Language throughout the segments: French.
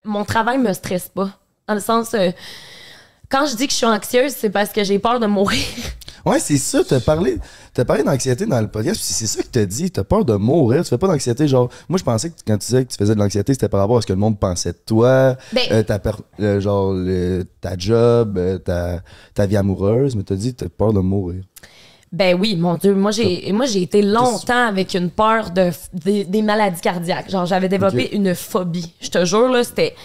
Mon travail me stresse pas. Dans le sens, quand je dis que je suis anxieuse, c'est parce que j'ai peur de mourir. Ouais, c'est ça, t'as parlé d'anxiété dans le podcast, puis c'est ça que t'as dit, t'as peur de mourir, tu fais pas d'anxiété, genre, moi je pensais que quand tu disais que tu faisais de l'anxiété, c'était par rapport à ce que le monde pensait de toi, ta job, ta vie amoureuse, mais t'as dit que t'as peur de mourir. Ben oui, mon Dieu, moi j'ai été longtemps avec une peur des maladies cardiaques, genre j'avais développé une phobie, je te jure, là, c'était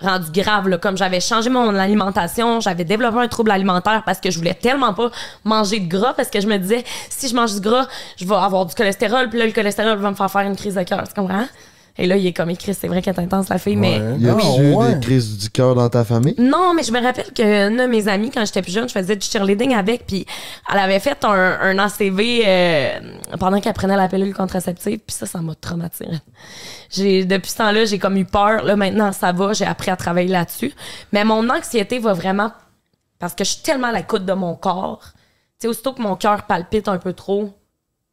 rendu grave, là, comme j'avais changé mon alimentation, j'avais développé un trouble alimentaire parce que je voulais tellement pas manger de gras, parce que je me disais, si je mange du gras, je vais avoir du cholestérol, puis là, le cholestérol va me faire une crise de cœur, tu comprends? Et là, il est comme écrit, c'est vrai qu'elle est intense, la fille, mais... Y a-tu eu des crises du cœur dans ta famille? Non, mais je me rappelle qu'une de mes amies, quand j'étais plus jeune, je faisais du cheerleading avec, puis elle avait fait un ACV pendant qu'elle prenait la pilule contraceptive, puis ça m'a traumatisée. Depuis ce temps-là, j'ai comme eu peur. Là, maintenant, ça va, j'ai appris à travailler là-dessus. Mais mon anxiété va vraiment... Parce que je suis tellement à l'écoute de mon corps. Tu sais, aussitôt que mon cœur palpite un peu trop...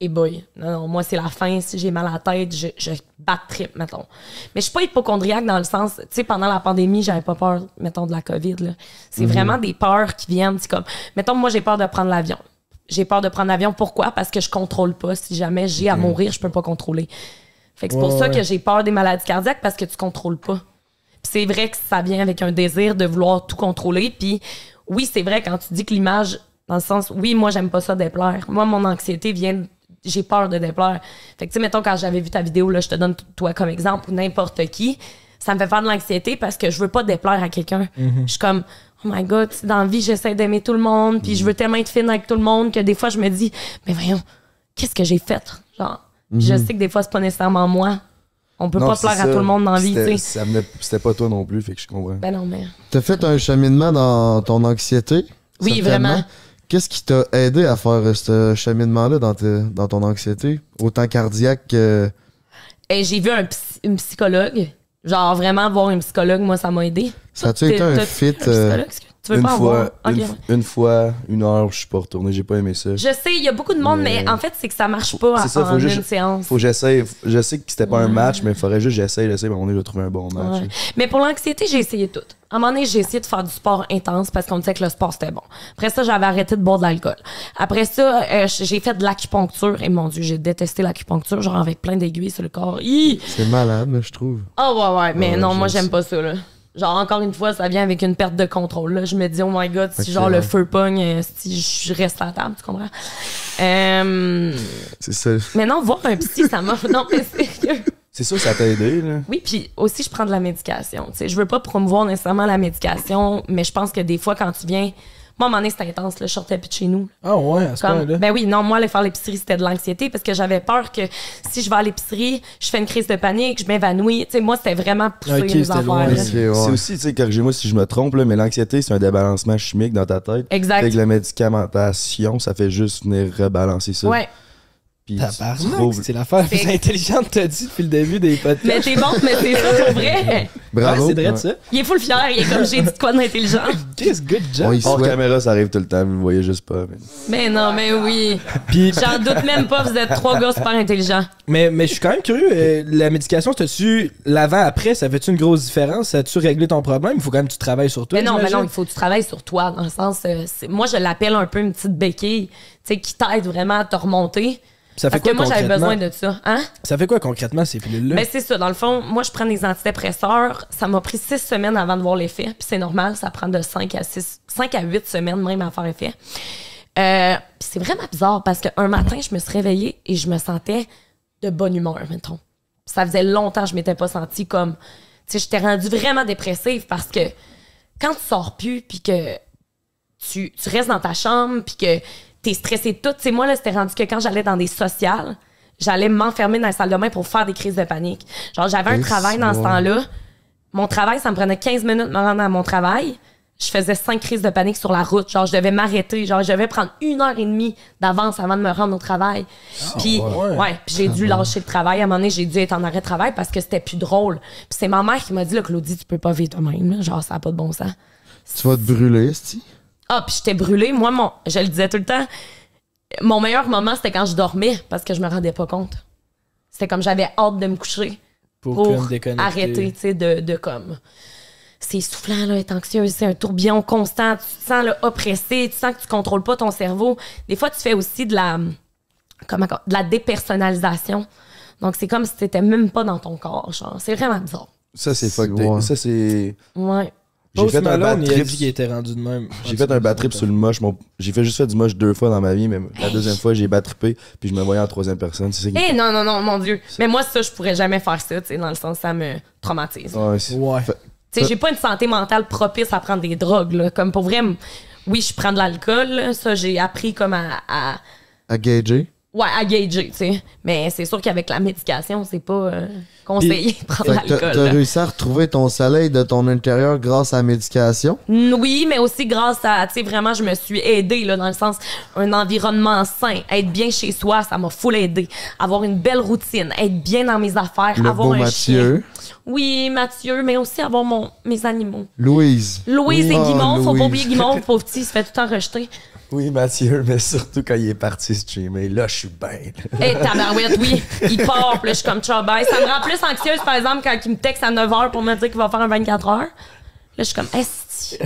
Et boy, non, moi, c'est la fin. Si j'ai mal à la tête, je batte trip, mettons. Mais je suis pas hypocondriaque dans le sens, tu sais, pendant la pandémie, j'avais pas peur, mettons, de la COVID, là. C'est vraiment des peurs qui viennent. C'est comme, mettons, moi, j'ai peur de prendre l'avion. J'ai peur de prendre l'avion. Pourquoi? Parce que je contrôle pas. Si jamais j'ai à mourir, je peux pas contrôler. Fait que c'est pour ça que j'ai peur des maladies cardiaques, parce que tu contrôles pas. Puis c'est vrai que ça vient avec un désir de vouloir tout contrôler. Puis oui, c'est vrai quand tu dis que l'image, dans le sens, oui, moi, j'aime pas ça déplaire. Moi, mon anxiété vient... J'ai peur de déplaire. Fait que, tu sais, mettons, quand j'avais vu ta vidéo, là, je te donne toi comme exemple, ou n'importe qui, ça me fait faire de l'anxiété parce que je veux pas déplaire à quelqu'un. Je suis comme, oh my God, dans la vie, j'essaie d'aimer tout le monde, puis je veux tellement être fine avec tout le monde que des fois, je me dis, mais voyons, qu'est-ce que j'ai fait? Genre, je sais que des fois, c'est pas nécessairement moi. On peut pas plaire à tout le monde dans la vie, tu sais. C'était pas toi non plus, fait que je comprends. Ben non, mais... T'as fait un cheminement dans ton anxiété? Oui, certainement. vraiment. Qu'est-ce qui t'a aidé à faire ce cheminement-là dans ton anxiété? Autant cardiaque que... J'ai vu une psychologue. Genre, vraiment, voir une psychologue, moi, ça m'a aidé. Ça a-tu été un fit? Tu veux pas avoir? Une fois, 1 heure, je suis pas retourné, j'ai pas aimé ça. Je sais, il y a beaucoup de monde, mais en fait, c'est que ça marche pas en une séance. Faut que j'essaye. Je sais que c'était pas un match, mais il faudrait juste que j'essaye, mais on est de trouver un bon match. Mais pour l'anxiété, j'ai essayé tout. À un moment donné, j'ai essayé de faire du sport intense parce qu'on me disait que le sport, c'était bon. Après ça, j'avais arrêté de boire de l'alcool. Après ça, j'ai fait de l'acupuncture. Et mon Dieu, j'ai détesté l'acupuncture, genre avec plein d'aiguilles sur le corps. C'est malade, je trouve. Ah ouais, mais non, moi, j'aime pas ça, là. Genre, encore une fois, ça vient avec une perte de contrôle. Là. Je me dis, oh my God, si genre le feu pogne, si je reste à la table, tu comprends? C'est ça. Mais non, voir un psy, ça m'a... Non, mais sérieux. C'est sûr, ça t'a aidé, là. Oui, puis aussi, je prends de la médication. Tu sais, je veux pas promouvoir nécessairement la médication, mais je pense que des fois, quand tu viens... Moi, à un moment donné, c'était intense, là, je sortais plus de chez nous. Ah ouais, à ce point-là? Ben oui, non, moi, aller faire l'épicerie, c'était de l'anxiété parce que j'avais peur que si je vais à l'épicerie, je fais une crise de panique, je m'évanouis. Tu sais, moi, c'était vraiment poussé mes affaires. C'est aussi, tu sais, corrigez-moi si je me trompe, là, mais l'anxiété, c'est un débalancement chimique dans ta tête. Exact. Avec la médicamentation, ça fait juste venir rebalancer ça. Ouais. C'est l'affaire la plus intelligente que t'as dit depuis le début des podcasts. Mais t'es bon, mais c'est ça pour vrai. Bravo. Ouais, c'est vrai de ça. Il est full fier, il est comme j'ai dit quoi d'intelligent. Qu'est-ce good job. Hors caméra, ça arrive tout le temps, vous le voyez juste pas. Mais non, mais oui. Puis j'en doute même pas, vous êtes 3 gars super intelligents. Mais je suis quand même curieux. La médication, t'as-tu l'avant-après, ça fait-tu une grosse différence? As-tu réglé ton problème? Il faut quand même que tu travailles sur toi. Mais non, il faut que tu travailles sur toi. Dans le sens, moi, je l'appelle un peu une petite béquille, tu sais, qui t'aide vraiment à te remonter. Ça fait Parce que moi, j'avais besoin de ça. Hein? Ça fait quoi concrètement, ces pilules-là? Ben, c'est ça. Dans le fond, moi, je prends des antidépresseurs. Ça m'a pris 6 semaines avant de voir l'effet. Puis c'est normal, ça prend de 5 à 8 semaines même à faire effet. Puis c'est vraiment bizarre parce qu'un matin, je me suis réveillée et je me sentais de bonne humeur, mettons. Ça faisait longtemps que je m'étais pas sentie comme... Tu sais, j'étais rendue vraiment dépressive parce que quand tu sors plus puis que tu restes dans ta chambre puis que t'es stressé de tout. Tu sais, moi, là, c'était rendu que quand j'allais dans des sociales, j'allais m'enfermer dans la salle de bain pour faire des crises de panique. Genre, j'avais un travail dans ce temps-là. Mon travail, ça me prenait 15 minutes de me rendre à mon travail. Je faisais 5 crises de panique sur la route. Genre, je devais m'arrêter. Genre, je devais prendre 1h30 d'avance avant de me rendre au travail. Puis, puis j'ai dû lâcher le travail. À un moment donné, j'ai dû être en arrêt de travail parce que c'était plus drôle. Puis c'est ma mère qui m'a dit, là, Claudie, tu peux pas vivre toi-même. Là. Genre, ça n'a pas de bon sens. Tu vas te brûler, c'ti? Ah, puis j'étais brûlée. Moi, je le disais tout le temps, mon meilleur moment, c'était quand je dormais parce que je me rendais pas compte. C'était comme j'avais hâte de me coucher Pour pour comme déconnecter. arrêter, tu sais, de comme... C'est essoufflant, là, être anxieux, c'est un tourbillon constant, tu te sens là, oppressé, tu sens que tu contrôles pas ton cerveau. Des fois, tu fais aussi de la dépersonnalisation. Donc, c'est comme si t'étais même pas dans ton corps, genre. C'est vraiment bizarre. Ça, c'est fuck. Ouais. Ça, c'est. Ouais. J'ai Post fait un Malone, bad il a trip. dit qu'il était rendu de même. J'ai fait un bad trip sur le moche. J'ai juste fait du moche 2 fois dans ma vie, mais la deuxième fois, j'ai bad trippé, puis je me voyais en troisième personne. C'est ça qui. Eh non, mon Dieu. Mais moi, ça, je pourrais jamais faire ça, tu sais, dans le sens, ça me traumatise. Ouais, Ouais. Tu sais, j'ai pas une santé mentale propice à prendre des drogues, là. Comme pour vrai, oui, je prends de l'alcool, là. Ça, j'ai appris comme à gager. ouais, à gager, tu sais. Mais c'est sûr qu'avec la médication, c'est pas conseillé de prendre Fait que l'alcool. t'as là. réussi à retrouver ton soleil de ton intérieur grâce à la médication. Oui, mais aussi grâce à, tu sais, vraiment, je me suis aidée, là, dans le sens, un environnement sain, être bien chez soi, ça m'a full aidé. Avoir une belle routine, être bien dans mes affaires, Le avoir beau un Mathieu. chien. Oui, Mathieu, mais aussi avoir mes animaux. Louise. Louise et Oh, Guimond, faut Louise. pas oublier Guimond, pauvre petit, il se fait tout le temps rejeter. Oui, Mathieu, mais surtout quand il est parti streamer. Là, je suis bien. Hé, tabarouette, oui, il part, puis là, je suis comme ciao, bye. Ça me rend plus anxieuse, par exemple, quand il me texte à 9h pour me dire qu'il va faire un 24 heures. Là, je suis comme, esti.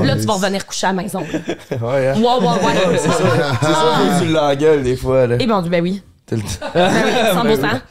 Là, tu vas revenir coucher à la maison. Là. Ouais, hein. Ouais. C'est ça, faut que tu l'engueules des fois, là. Eh bon, ben oui. T'as le- Ben oui, 100%.